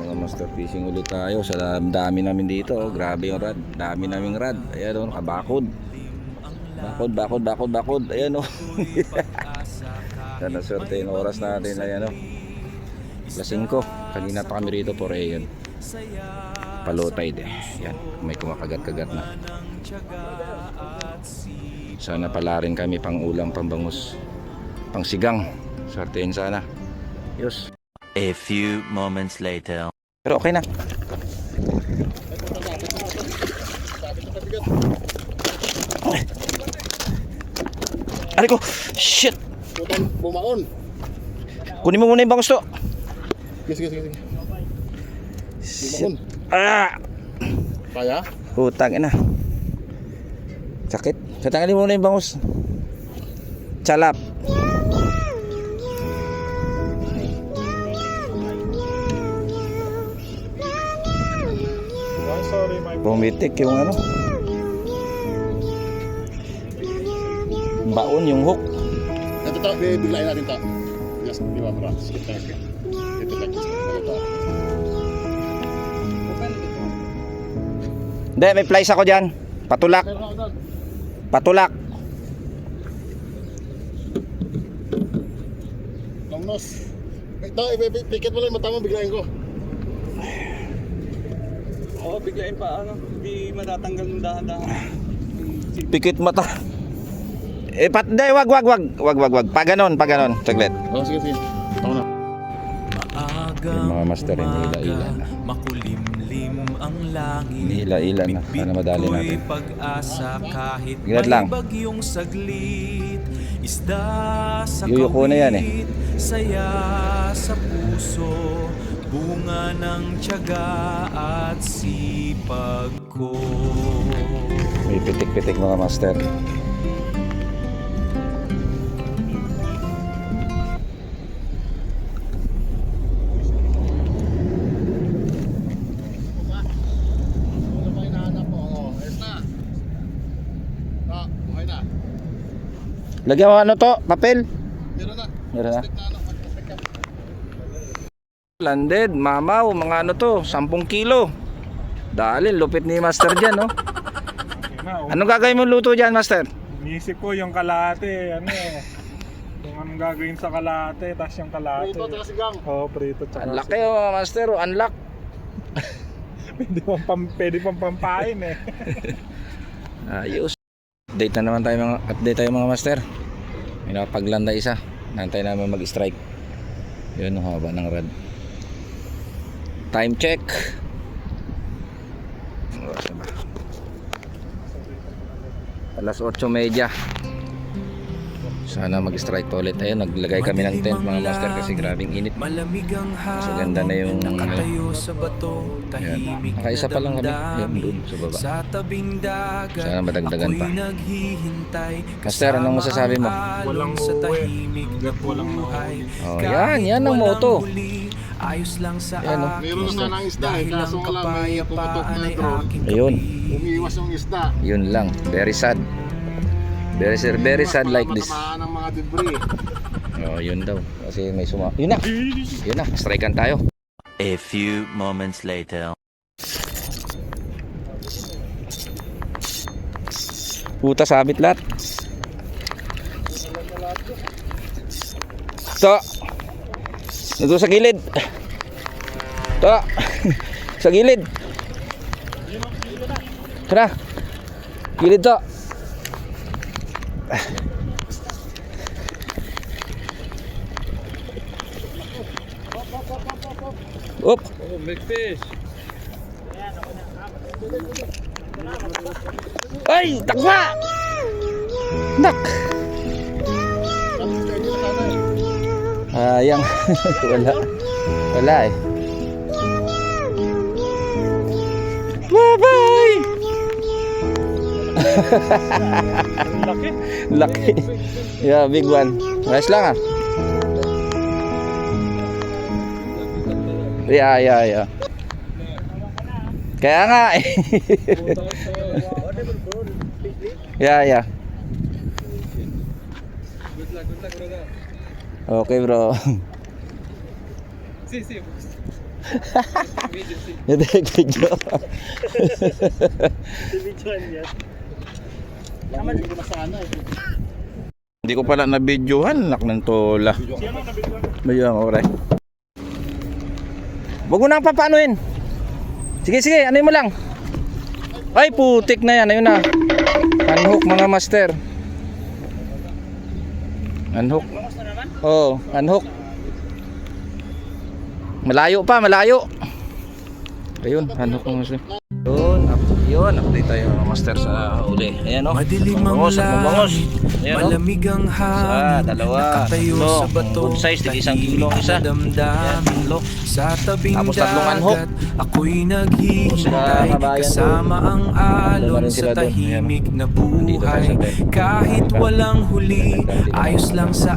Mga master fishing ulit tayo sa dami namin dito. Oh. Grabe yung rad. Dami naming rad. Ayan o, nakabakod. Bakod. Ayan o. Sana swerte yung oras natin. Ayan o. Alas 5. Kanina pa kami rito po yan. Low tide eh. Yan. May kumakagat-kagat na. Sana pala rin kami pang ulam, pambangus, pang sigang. Swertein sana. Yos. A few moments later. Pero okay na. Aray ko! Shit! Bumaon. Kunin mo muna yung bangus to. Sige. Shit. Ah! Kaya? Putang ina. Sakit. Tatanggalin mo muna yung bangus. Chalap. Pumitik yung ano. Baon yung hook. Ito to, biglayin natin to. Yes, di ba bro? Skip tayo. Ito lang. Ito. Hindi, may plies ako dyan. Patulak. Patulak. Longnos. Ito, pikit mo lang, matama biglayin ko. Oo, biglayin pa ano, hindi matatanggal ng dahan-dahan. Pikit mata. Hindi, wag. Pa ganon. Saglit. Oh, sige. Tama na. Yung mga master nila na. Makulimlim ang langit. Nila na. Sana madali natin. Pag-asa kahit Ginat lang. may bagyong saglit. Isda sa Yuyuko na yan eh. saya sa puso. Bunga ng tiyaga at sipag ko. May pitik-pitik mga master. Lagyan mo ano to? Papel? Meron na. Landed, mamaw, mga ano to, 10 kilo. Dali, lupit ni master dyan, no? Anong gagawin mo luto dyan, master? Iniisip ko yung kalate, ano kung anong gagawin sa kalate, tas yung kalate. Prito, tsaka sigang. Oo, prito tsaka Ang laki oh, master, oh, unlock. Pwede pang pampain eh. Ayos. Update tayo mga master. May nakapaglanda isa. Nantay namin mag-strike. Yun ang haba ng rad. Time check. Alas 8:30. Sana mag-strike to ulit. Ayun, naglagay kami ng tent mga master kasi grabing init. Malamig ang So ganda na yung nakatayo sa bato. Tahimik nakaisa pa lang kami. Yan, doon sa baba. Sa tabing dagat. Sana madagdagan pa. Ako'y naghihintay. Master, anong masasabi mo? Walang sa uuwi. tahimik na Walang buhay. Oh, yan ang moto. Ayos lang sa Yan, oh. Meron na sana ng isda eh, kaso wala, may pumatok na drone. Ayun. Umiiwas yung isda. Yun lang. Very sad. Very sad like this. Matamaan ng mga debris. Oh, yun daw. Kasi may Yun na. Strikean tayo. A few moments later. Puta, sabit lahat. To. Ito sa gilid. To. Sa gilid. Tara. Gilid to. Up. Oh, big fish. Ay, takwa. Nak. Ayang. Wala eh. Bye-bye. Laki. Laki. Yeah, big one. Nice lang ah. Yeah. Kaya nga eh. Yeah. Good luck, brother. Okay, bro. See. Hindi, video. Naman hindi ko masana eh. Hindi ko pala na-videohan, nak ng tola. Bayang oray. Wag mo nang papanuin. Sige, sige, ano mo lang. Ay, putik na yan, ayun na. Unhook mga master. Unhook. Oo, unhook. Malayo pa, malayo. Ayun, unhook mga master. Yun, update tayo mga master sa uli. Ayan o. Madilim ang Bangos at mabangos. langit, Ayan o. malamig ang hangin, dalawa, nakatayo tatlo. sa bato, Good size, tig isang kilo ang isa. damdamin. Sa tabing Tapos tatlong anhok. dagat, ako'y Sila naghihintay, kabayan kasama doon. ang Dalawa alon rin sa sila doon. tahimik na Nandito tayo buhay. sa bed. Kahit walang huli, ayos lang sa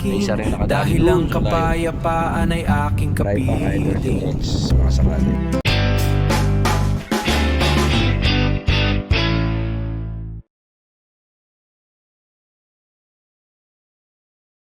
May isa rin akin, nakadali dahil doon ang sa layo. kapayapaan ay aking Try pa kayo 30 kapiling. minutes.